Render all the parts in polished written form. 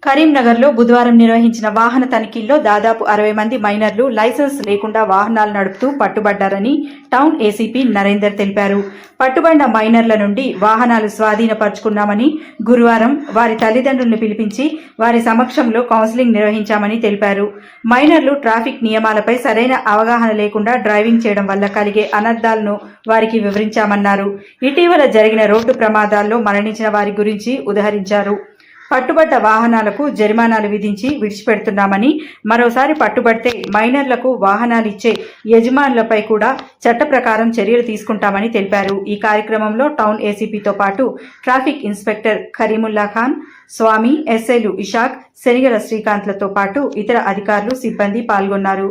కరీంనగర్లో బుధవారం నిర్వహించిన వాహన తనిఖీల్లో దాదాపు 60 మంది మైనర్లు లైసెన్స్ లేకుండా వాహనాలు నడుపుతూ పట్టుబడ్డారని టౌన్ ఏసీపీ నరేందర్ తెలిపారు. పట్టుబడ్డ మైనర్ల నుండి వాహనాలు స్వాధీనపరుచుకున్నామని, గురువారం వారి తల్లిదండ్రులను పిలిపించి వారి సమక్షంలో కౌన్సిలింగ్ నిర్వహించామని తెలిపారు. మైనర్లు ట్రాఫిక్ నియమాలపై సరైన అవగాహన లేకుండా డ్రైవింగ్ చేయడం వల్ల కలిగే అనర్థాలను వారికి వివరించామన్నారు. ఇటీవల జరిగిన రోడ్డు ప్రమాదాల్లో మరణించిన వారి గురించి ఉదహరించారు. పట్టుబడ్డ వాహనాలకు జరిమానాలు విధించి విడిచిపెడుతున్నామని, మరోసారి పట్టుబడితే మైనర్లకు వాహనాలు ఇచ్చే యజమానులపై కూడా చట్ట ప్రకారం చర్యలు తీసుకుంటామని తెలిపారు. ఈ కార్యక్రమంలో టౌన్ ఏసీపీతో పాటు ట్రాఫిక్ ఇన్స్పెక్టర్ కరీముల్లా ఖాన్, స్వామి, ఎస్ఐలు ఇషాక్, శనిగల శ్రీకాంత్లతో పాటు ఇతర అధికారులు, సిబ్బంది పాల్గొన్నారు.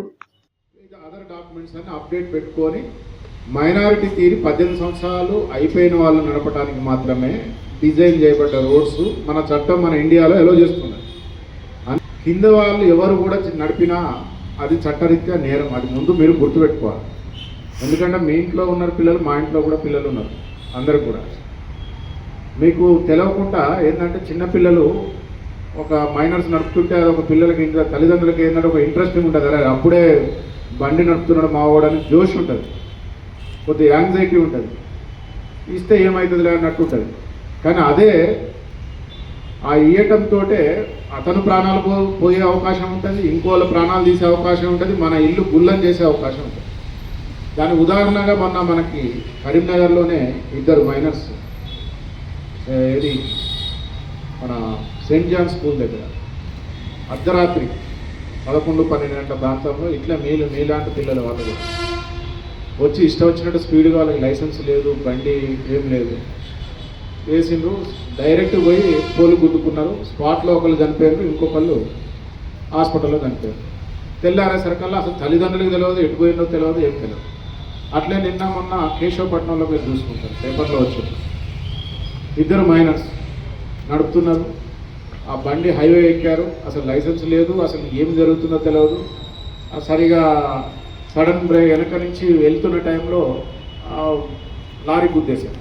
మైనారిటీ తీరి 18 సంవత్సరాలు అయిపోయిన వాళ్ళు నడపడానికి మాత్రమే డిజైన్ చేయబడ్డ రోడ్స్ మన చట్టం మన ఇండియాలో ఎలో చేస్తున్నది. కింద వాళ్ళు ఎవరు కూడా నడిపినా అది చట్టరీత్యా నేరం. అది ముందు మీరు గుర్తుపెట్టుకోవాలి. ఎందుకంటే మీ ఇంట్లో ఉన్న పిల్లలు, మా ఇంట్లో కూడా పిల్లలు ఉన్నారు, అందరు కూడా. మీకు తెలవకుండా ఏంటంటే చిన్నపిల్లలు ఒక మైనర్స్ నడుపుతుంటే అది ఒక పిల్లలకి ఇంకా తల్లిదండ్రులకి ఏంటంటే ఒక ఇంట్రెస్టింగ్ ఉంటుంది. అలా అప్పుడే బండి నడుపుతున్నాడు మావాడని జోష్ ఉంటుంది, కొద్దిగా యాంగ్జైటీ ఉంటుంది, ఇస్తే ఏమవుతుందిలే అన్నట్టు ఉంటుంది. కానీ అదే ఆ ఇయ్యటంతో అతను ప్రాణాలు పోయే అవకాశం ఉంటుంది, ఇంకోళ్ళ ప్రాణాలు తీసే అవకాశం ఉంటుంది, మన ఇల్లు గుల్లం చేసే అవకాశం ఉంటుంది. దాని ఉదాహరణగా మనకి కరీంనగర్లోనే 2 మైనర్స్ ఇది మన సెయింట్ జాన్ స్కూల్ దగ్గర అర్ధరాత్రి 11-12 గంటల ప్రాంతంలో ఇట్లా మీలాంటి పిల్లలు వాళ్ళు కూడా వచ్చి ఇష్టం వచ్చినట్టు స్పీడ్గా వాళ్ళకి లైసెన్స్ లేదు, బండి ఏం లేదు, వేసిండ్రు. డైరెక్ట్ పోయి పోలు గుద్దుకున్నారు. స్పాట్లో ఒకళ్ళు చనిపోయారు, ఇంకొకళ్ళు హాస్పిటల్లో చనిపోయారు. తెల్లారేసరికల్లా అసలు తల్లిదండ్రులకు తెలియదు, ఎటు పోయిందో తెలియదు, ఏం తెలియదు. అట్లే నిన్న మొన్న కేశవపట్నంలో మీరు చూసుకుంటారు, పేపర్లో వచ్చింది. 2 మైనర్స్ నడుపుతున్నారు, ఆ బండి హైవే ఎక్కారు, అసలు లైసెన్స్ లేదు, అసలు ఏం జరుగుతుందో తెలియదు. సరిగా సడన్ బ్రేక్ వెనక నుంచి వెళ్తున్న టైంలో లారీ గుద్దేశారు.